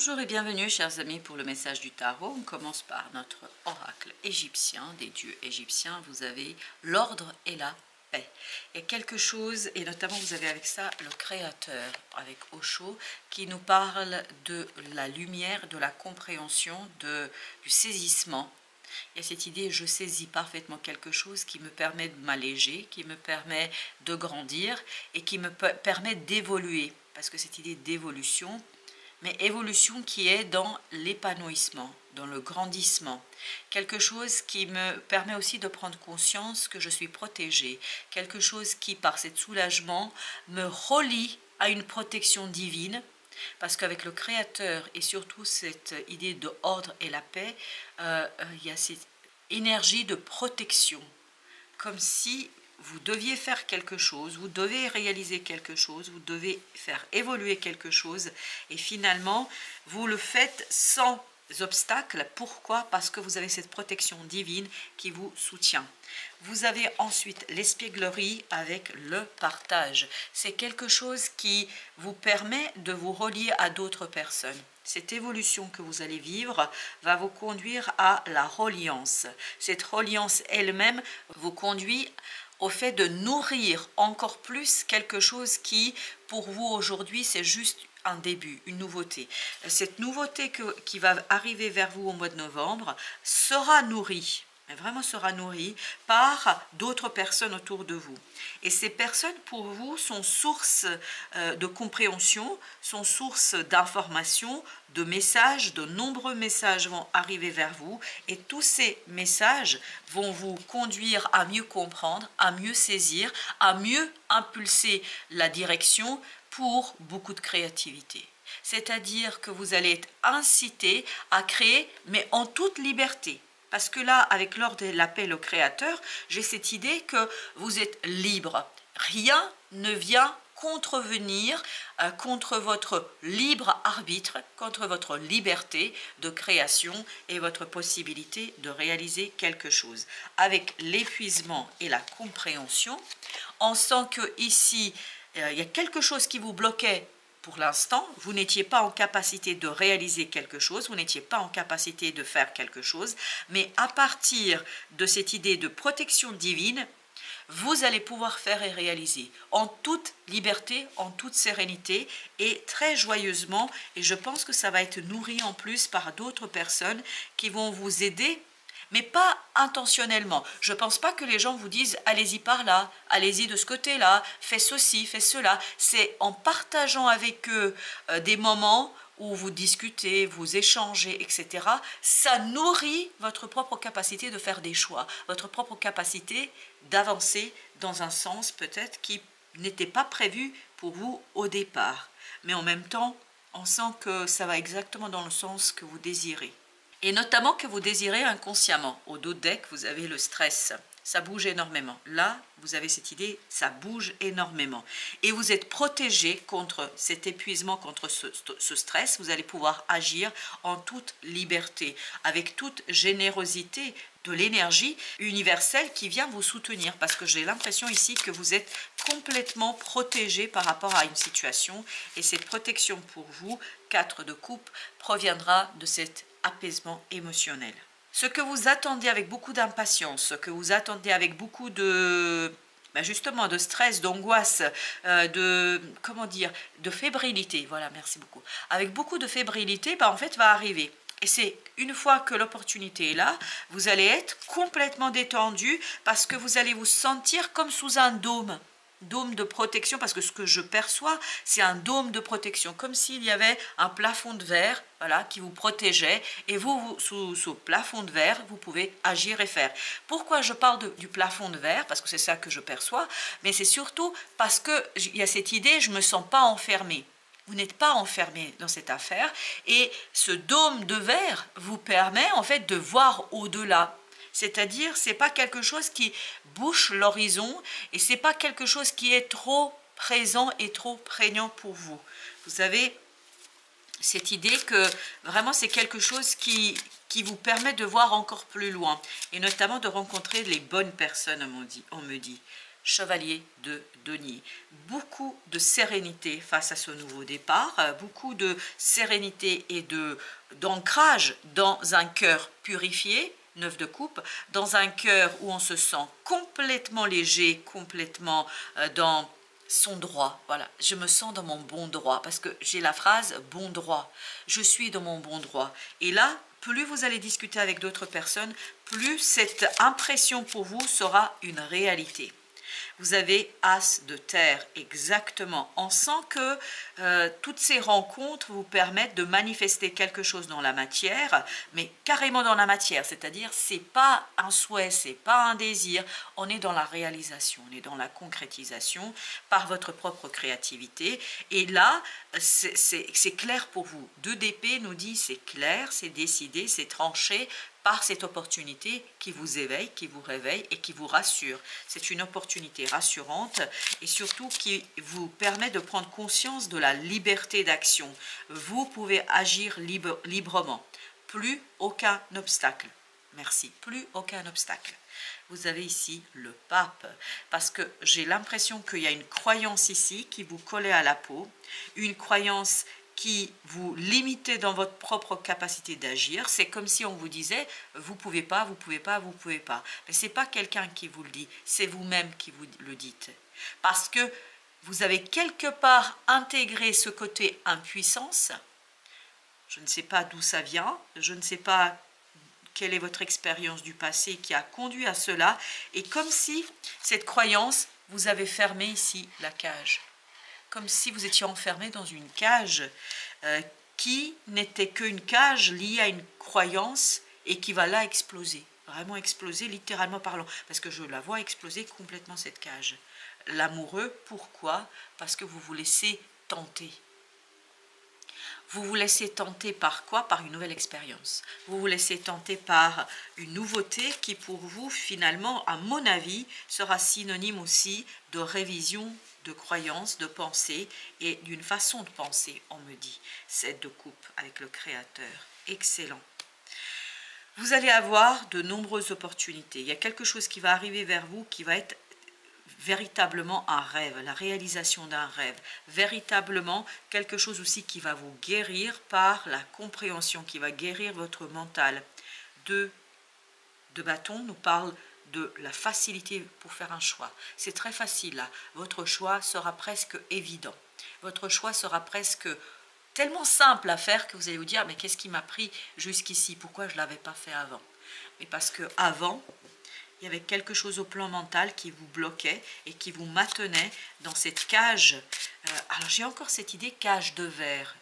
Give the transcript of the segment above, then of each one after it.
Bonjour et bienvenue chers amis pour le message du tarot. On commence par notre oracle égyptien, des dieux égyptiens. Vous avez l'ordre et la paix. Il y a quelque chose, et notamment vous avez avec ça le créateur, avec Osho, qui nous parle de la lumière, de la compréhension, du saisissement. Il y a cette idée, je saisis parfaitement quelque chose qui me permet de m'alléger, qui me permet de grandir et qui me permet d'évoluer. Parce que cette idée d'évolution, mais évolution qui est dans l'épanouissement, dans le grandissement. Quelque chose qui me permet aussi de prendre conscience que je suis protégée. Quelque chose qui, par cet soulagement, me relie à une protection divine. Parce qu'avec le Créateur et surtout cette idée de ordre et la paix, il y a cette énergie de protection. Comme si vous deviez faire quelque chose, vous devez réaliser quelque chose, vous devez faire évoluer quelque chose et finalement vous le faites sans obstacle. Pourquoi? Parce que vous avez cette protection divine qui vous soutient. Vous avez ensuite l'espièglerie avec le partage. C'est quelque chose qui vous permet de vous relier à d'autres personnes. Cette évolution que vous allez vivre va vous conduire à la reliance. Cette reliance elle-même vous conduit au fait de nourrir encore plus quelque chose qui, pour vous aujourd'hui, c'est juste un début, une nouveauté. Cette nouveauté qui va arriver vers vous au mois de novembre sera nourrie, mais vraiment sera nourrie par d'autres personnes autour de vous. Et ces personnes, pour vous, sont source de compréhension, sont source d'informations, de messages, de nombreux messages vont arriver vers vous. Et tous ces messages vont vous conduire à mieux comprendre, à mieux saisir, à mieux impulser la direction pour beaucoup de créativité. C'est-à-dire que vous allez être incité à créer, mais en toute liberté. Parce que là, avec l'ordre et l'appel au Créateur, j'ai cette idée que vous êtes libre. Rien ne vient contrevenir contre votre libre arbitre, contre votre liberté de création et votre possibilité de réaliser quelque chose. Avec l'épuisement et la compréhension, on sent que ici, il y a quelque chose qui vous bloquait. Pour l'instant, vous n'étiez pas en capacité de réaliser quelque chose, vous n'étiez pas en capacité de faire quelque chose, mais à partir de cette idée de protection divine, vous allez pouvoir faire et réaliser en toute liberté, en toute sérénité et très joyeusement. Et je pense que ça va être nourri en plus par d'autres personnes qui vont vous aider, mais pas intentionnellement. Je ne pense pas que les gens vous disent « allez-y par là, allez-y de ce côté-là, fais ceci, fais cela ». C'est en partageant avec eux des moments où vous discutez, vous échangez, etc. Ça nourrit votre propre capacité de faire des choix, votre propre capacité d'avancer dans un sens peut-être qui n'était pas prévu pour vous au départ. Mais en même temps, on sent que ça va exactement dans le sens que vous désirez. Et notamment que vous désirez inconsciemment. Au dos deck, vous avez le stress. Ça bouge énormément. Là, vous avez cette idée, ça bouge énormément. Et vous êtes protégé contre cet épuisement, contre ce stress. Vous allez pouvoir agir en toute liberté, avec toute générosité de l'énergie universelle qui vient vous soutenir. Parce que j'ai l'impression ici que vous êtes complètement protégé par rapport à une situation. Et cette protection pour vous, 4 de coupe, proviendra de cet apaisement émotionnel. Ce que vous attendez avec beaucoup d'impatience, ce que vous attendez avec beaucoup de, justement, de stress, d'angoisse, de fébrilité, voilà, merci beaucoup. Avec beaucoup de fébrilité, en fait, va arriver. Et c'est une fois que l'opportunité est là, vous allez être complètement détendu parce que vous allez vous sentir comme sous un dôme de protection, parce que ce que je perçois, c'est un dôme de protection, comme s'il y avait un plafond de verre, voilà, qui vous protégeait, et vous sous ce plafond de verre, vous pouvez agir et faire. Pourquoi je parle du plafond de verre? Parce que c'est ça que je perçois, mais c'est surtout parce qu'il y a cette idée, je ne me sens pas enfermée. Vous n'êtes pas enfermé dans cette affaire, et ce dôme de verre vous permet en fait de voir au-delà. C'est-à-dire, ce n'est pas quelque chose qui bouche l'horizon et ce n'est pas quelque chose qui est trop présent et trop prégnant pour vous. Vous avez cette idée que vraiment c'est quelque chose qui vous permet de voir encore plus loin et notamment de rencontrer les bonnes personnes, on me dit. chevalier de denier. Beaucoup de sérénité face à ce nouveau départ, beaucoup de sérénité et d'ancrage dans un cœur purifié, 9 de coupe, dans un cœur où on se sent complètement léger, complètement dans son droit. Voilà, je me sens dans mon bon droit parce que j'ai la phrase bon droit. Je suis dans mon bon droit. Et là, plus vous allez discuter avec d'autres personnes, plus cette impression pour vous sera une réalité. Vous avez As de terre, exactement. On sent que toutes ces rencontres vous permettent de manifester quelque chose dans la matière, mais carrément dans la matière, c'est-à-dire c'est pas un souhait, c'est pas un désir, on est dans la réalisation, on est dans la concrétisation par votre propre créativité. Et là, c'est clair pour vous. 2 d'épée nous dit c'est clair, c'est décidé, c'est tranché, par cette opportunité qui vous éveille, qui vous réveille et qui vous rassure. C'est une opportunité rassurante et surtout qui vous permet de prendre conscience de la liberté d'action. Vous pouvez agir librement. Plus aucun obstacle. Merci. Plus aucun obstacle. Vous avez ici le pape, parce que j'ai l'impression qu'il y a une croyance ici qui vous collait à la peau, une croyance qui vous limitez dans votre propre capacité d'agir. C'est comme si on vous disait vous pouvez pas, vous pouvez pas, vous pouvez pas. Mais c'est pas quelqu'un qui vous le dit, c'est vous-même qui vous le dites. Parce que vous avez quelque part intégré ce côté impuissance. Je ne sais pas d'où ça vient, je ne sais pas quelle est votre expérience du passé qui a conduit à cela. Et comme si cette croyance vous avait fermé ici la cage. Comme si vous étiez enfermé dans une cage qui n'était qu'une cage liée à une croyance et qui va là exploser, vraiment exploser littéralement parlant, parce que je la vois exploser complètement cette cage. L'amoureux, pourquoi? Parce que vous vous laissez tenter. Vous vous laissez tenter par quoi? Par une nouvelle expérience. Vous vous laissez tenter par une nouveauté qui pour vous, finalement, à mon avis, sera synonyme aussi de révision, de croyance, de pensée et d'une façon de penser, on me dit. 7 de coupe avec le Créateur. Excellent. Vous allez avoir de nombreuses opportunités. Il y a quelque chose qui va arriver vers vous qui va être véritablement un rêve, la réalisation d'un rêve, véritablement quelque chose aussi qui va vous guérir par la compréhension, qui va guérir votre mental. 2 de bâton nous parle de la facilité pour faire un choix. C'est très facile là, votre choix sera presque évident, votre choix sera presque tellement simple à faire que vous allez vous dire mais qu'est-ce qui m'a pris jusqu'ici, pourquoi je ne l'avais pas fait avant? Mais parce que avant, il y avait quelque chose au plan mental qui vous bloquait et qui vous maintenait dans cette cage. Alors j'ai encore cette idée cage de verre.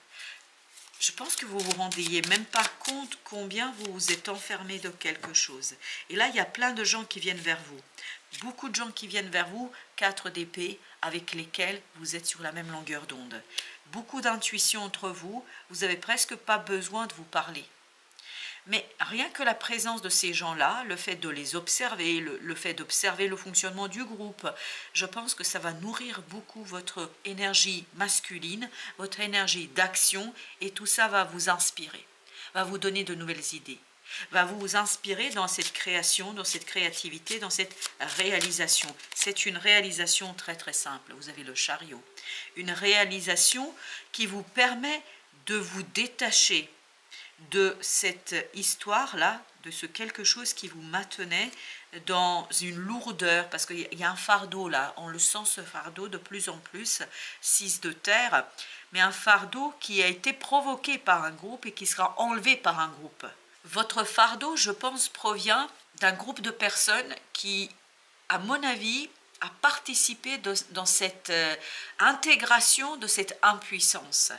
Je pense que vous vous rendiez même pas compte combien vous vous êtes enfermé de quelque chose. Et là, il y a plein de gens qui viennent vers vous. Beaucoup de gens qui viennent vers vous, 4 d'épée, avec lesquels vous êtes sur la même longueur d'onde. Beaucoup d'intuition entre vous, vous n'avez presque pas besoin de vous parler. Mais rien que la présence de ces gens-là, le fait de les observer, le fait d'observer le fonctionnement du groupe, je pense que ça va nourrir beaucoup votre énergie masculine, votre énergie d'action, et tout ça va vous inspirer, va vous donner de nouvelles idées, va vous inspirer dans cette création, dans cette créativité, dans cette réalisation. C'est une réalisation très très simple. Vous avez le chariot. Une réalisation qui vous permet de vous détacher de cette histoire-là, de ce quelque chose qui vous maintenait dans une lourdeur, parce qu'il y a un fardeau là, on le sent ce fardeau de plus en plus, 6 de terre, mais un fardeau qui a été provoqué par un groupe et qui sera enlevé par un groupe. Votre fardeau, je pense, provient d'un groupe de personnes qui, à mon avis, a participé dans cette intégration de cette impuissance.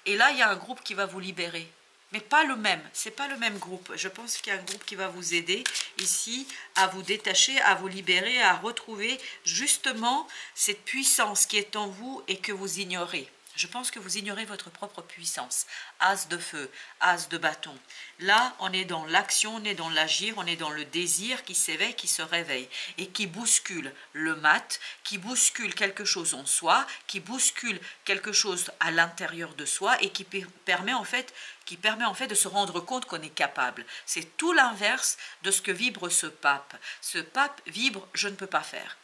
Et là, il y a un groupe qui va vous libérer. Mais pas le même, c'est pas le même groupe. Je pense qu'il y a un groupe qui va vous aider ici à vous détacher, à vous libérer, à retrouver justement cette puissance qui est en vous et que vous ignorez. Je pense que vous ignorez votre propre puissance. As de feu, as de bâton. Là, on est dans l'action, on est dans l'agir, on est dans le désir qui s'éveille, qui se réveille et qui bouscule le mat, qui bouscule quelque chose en soi, qui bouscule quelque chose à l'intérieur de soi et qui permet en fait de se rendre compte qu'on est capable. C'est tout l'inverse de ce que vibre ce pape. Ce pape vibre « je ne peux pas faire ».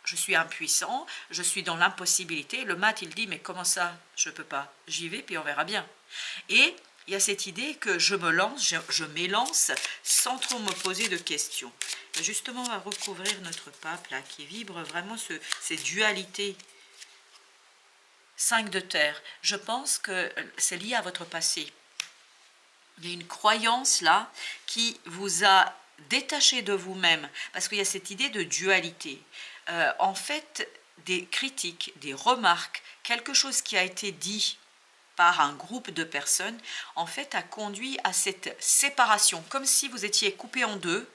je suis impuissant, je suis dans l'impossibilité. Le mat, il dit, mais comment ça, je ne peux pas? J'y vais, puis on verra bien. Et il y a cette idée que je me lance, je m'élance sans trop me poser de questions. Et justement, on va recouvrir notre pape, là, qui vibre vraiment ces dualités. 5 de terre, je pense que c'est lié à votre passé. Il y a une croyance, là, qui vous a détaché de vous-même, parce qu'il y a cette idée de dualité. En fait, des critiques, des remarques, quelque chose qui a été dit par un groupe de personnes, en fait, a conduit à cette séparation, comme si vous étiez coupé en deux.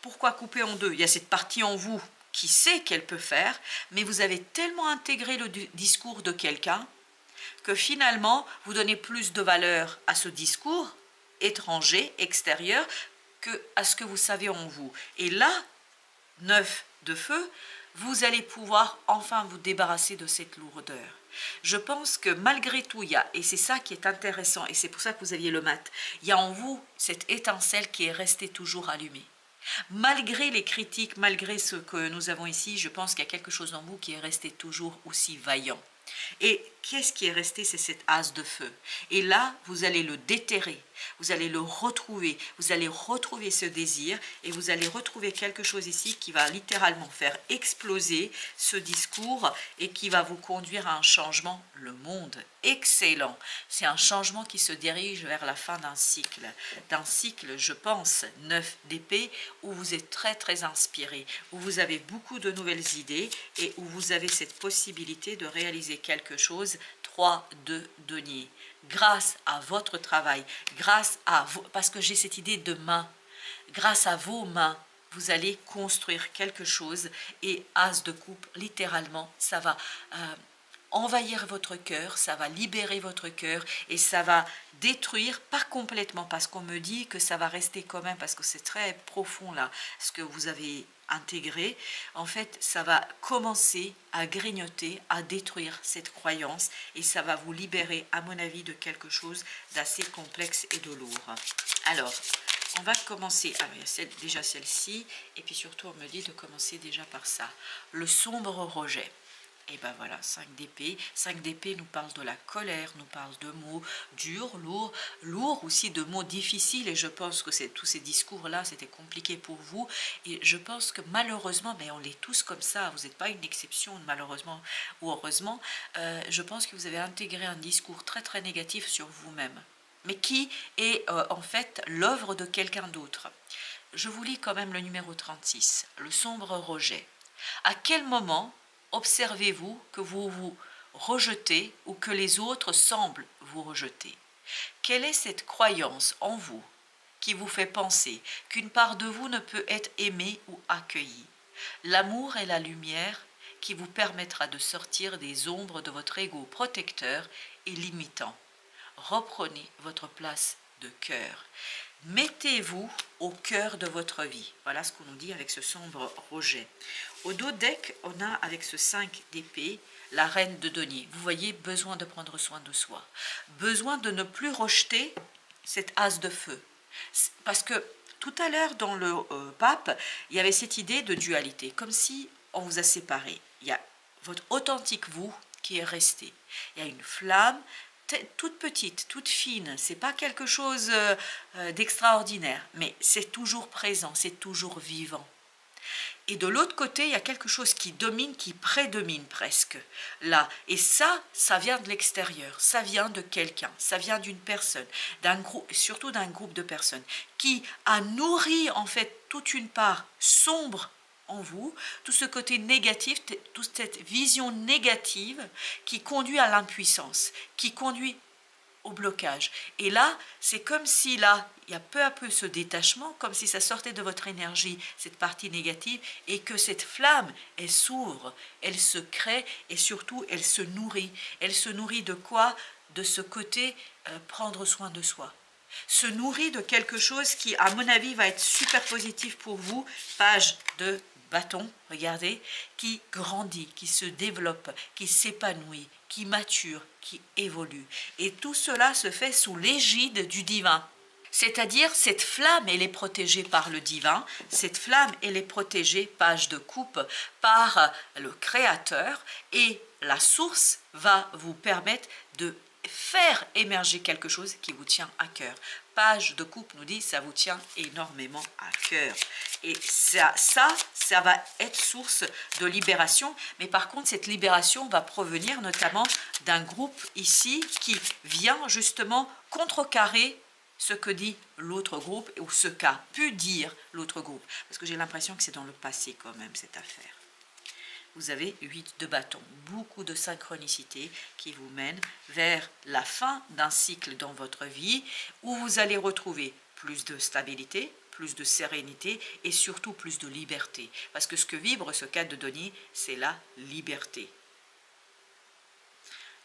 Pourquoi couper en deux? Il y a cette partie en vous qui sait qu'elle peut faire, mais vous avez tellement intégré le discours de quelqu'un que finalement, vous donnez plus de valeur à ce discours étranger, extérieur, que à ce que vous savez en vous. Et là, 9 de feu, vous allez pouvoir enfin vous débarrasser de cette lourdeur. Je pense que malgré tout, il y a, et c'est ça qui est intéressant, et c'est pour ça que vous aviez le mat, il y a en vous cette étincelle qui est restée toujours allumée. Malgré les critiques, malgré ce que nous avons ici, je pense qu'il y a quelque chose en vous qui est resté toujours aussi vaillant. Et qu'est-ce qui est resté? C'est cet as de feu. Et là, vous allez le déterrer, vous allez le retrouver, vous allez retrouver ce désir et vous allez retrouver quelque chose ici qui va littéralement faire exploser ce discours et qui va vous conduire à un changement. Le monde, excellent. C'est un changement qui se dirige vers la fin d'un cycle, je pense, 9 d'épée, où vous êtes très très inspiré, où vous avez beaucoup de nouvelles idées et où vous avez cette possibilité de réaliser quelque chose. 3 de denier, grâce à votre travail, grâce à vous, parce que j'ai cette idée de main, grâce à vos mains, vous allez construire quelque chose. Et as de coupe, littéralement, ça va envahir votre cœur, ça va libérer votre cœur et ça va détruire, pas complètement, parce qu'on me dit que ça va rester quand même, parce que c'est très profond là, ce que vous avez intégré. En fait, ça va commencer à grignoter, à détruire cette croyance et ça va vous libérer, à mon avis, de quelque chose d'assez complexe et de lourd. Alors, on va commencer, alors il y a déjà celle-ci, et puis surtout on me dit de commencer déjà par ça, le sombre rejet. Et ben voilà, 5 d'épée. 5 d'épée nous parle de la colère, nous parle de mots durs, lourds aussi, de mots difficiles. Et je pense que tous ces discours-là, c'était compliqué pour vous. Et je pense que malheureusement, mais on est tous comme ça, vous n'êtes pas une exception, malheureusement ou heureusement. Je pense que vous avez intégré un discours très très négatif sur vous-même, mais qui est en fait l'œuvre de quelqu'un d'autre. Je vous lis quand même le numéro 36, le sombre rejet. À quel moment observez-vous que vous vous rejetez ou que les autres semblent vous rejeter? Quelle est cette croyance en vous qui vous fait penser qu'une part de vous ne peut être aimée ou accueillie? L'amour est la lumière qui vous permettra de sortir des ombres de votre ego protecteur et limitant. Reprenez votre place de cœur. Mettez-vous au cœur de votre vie. Voilà ce qu'on nous dit avec ce sombre rejet. Au dos deck, on a avec ce 5 d'épée, la reine de denier. Vous voyez, besoin de prendre soin de soi. Besoin de ne plus rejeter cet as de feu. Parce que tout à l'heure, dans le pape, il y avait cette idée de dualité, comme si on vous a séparés. Il y a votre authentique vous qui est resté. Il y a une flamme toute petite, toute fine, c'est pas quelque chose d'extraordinaire, mais c'est toujours présent, c'est toujours vivant. Et de l'autre côté, il y a quelque chose qui domine, qui prédomine presque, là. Et ça vient de l'extérieur, ça vient de quelqu'un, ça vient d'une personne, d'un groupe, surtout d'un groupe de personnes, qui a nourri en fait toute une part sombre en vous, tout ce côté négatif, toute cette vision négative qui conduit à l'impuissance, qui conduit au blocage. Et là, c'est comme si là, il y a peu à peu ce détachement, comme si ça sortait de votre énergie, cette partie négative, et que cette flamme, elle s'ouvre, elle se crée, et surtout, elle se nourrit. Elle se nourrit de quoi? De ce côté prendre soin de soi. Se nourrit de quelque chose qui, à mon avis, va être super positif pour vous. Page de bâton, regardez, qui grandit, qui se développe, qui s'épanouit, qui mature, qui évolue. Et tout cela se fait sous l'égide du divin. C'est-à-dire, cette flamme, elle est protégée par le divin, cette flamme, elle est protégée, page de coupe, par le Créateur, et la source va vous permettre de faire émerger quelque chose qui vous tient à cœur. Page de coupe nous dit, ça vous tient énormément à cœur. Et ça va être source de libération, mais par contre, cette libération va provenir notamment d'un groupe ici qui vient justement contrecarrer ce que dit l'autre groupe ou ce qu'a pu dire l'autre groupe. Parce que j'ai l'impression que c'est dans le passé quand même cette affaire. Vous avez 8 de bâton, beaucoup de synchronicité qui vous mène vers la fin d'un cycle dans votre vie où vous allez retrouver plus de stabilité, plus de sérénité et surtout plus de liberté. Parce que ce que vibre ce cadre de denier, c'est la liberté.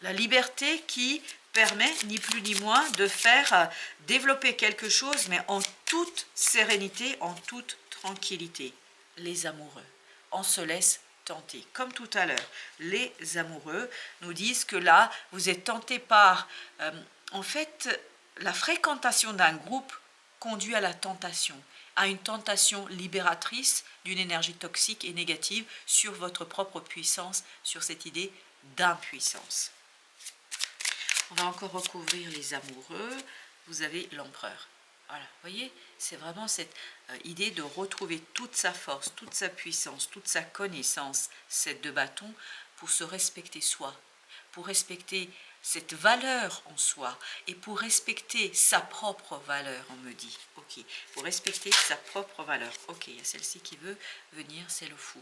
La liberté qui permet ni plus ni moins de faire développer quelque chose, mais en toute sérénité, en toute tranquillité. Les amoureux, on se laisse tenter. Comme tout à l'heure, les amoureux nous disent que là, vous êtes tenté par, en fait, la fréquentation d'un groupe conduit à la tentation, à une tentation libératrice d'une énergie toxique et négative sur votre propre puissance, sur cette idée d'impuissance. On va encore recouvrir les amoureux. Vous avez l'empereur. Voilà, vous voyez, c'est vraiment cette idée de retrouver toute sa force, toute sa puissance, toute sa connaissance, cette de bâton, pour se respecter soi, pour respecter cette valeur en soi et pour respecter sa propre valeur, on me dit. Ok, pour respecter sa propre valeur. Ok, il y a celle-ci qui veut venir, c'est le fou.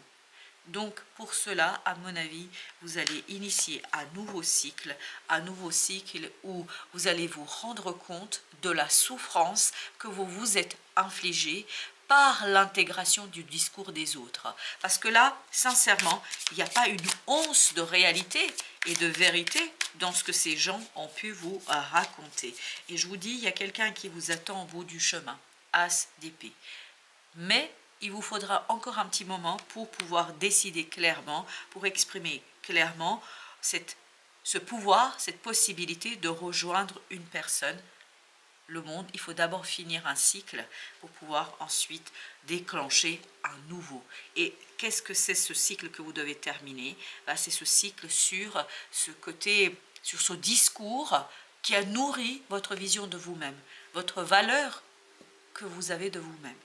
Donc, pour cela, à mon avis, vous allez initier un nouveau cycle où vous allez vous rendre compte de la souffrance que vous vous êtes infligée par l'intégration du discours des autres. Parce que là, sincèrement, il n'y a pas une once de réalité et de vérité dans ce que ces gens ont pu vous raconter. Et je vous dis, il y a quelqu'un qui vous attend au bout du chemin, As d'épée. Mais il vous faudra encore un petit moment pour pouvoir décider clairement, pour exprimer clairement ce pouvoir, cette possibilité de rejoindre une personne, le monde. Il faut d'abord finir un cycle pour pouvoir ensuite déclencher un nouveau. Et qu'est-ce que c'est ce cycle que vous devez terminer? C'est ce cycle sur ce côté, sur ce discours qui a nourri votre vision de vous-même, votre valeur que vous avez de vous-même.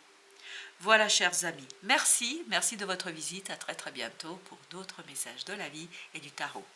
Voilà, chers amis, merci de votre visite, à très bientôt pour d'autres messages de la vie et du tarot.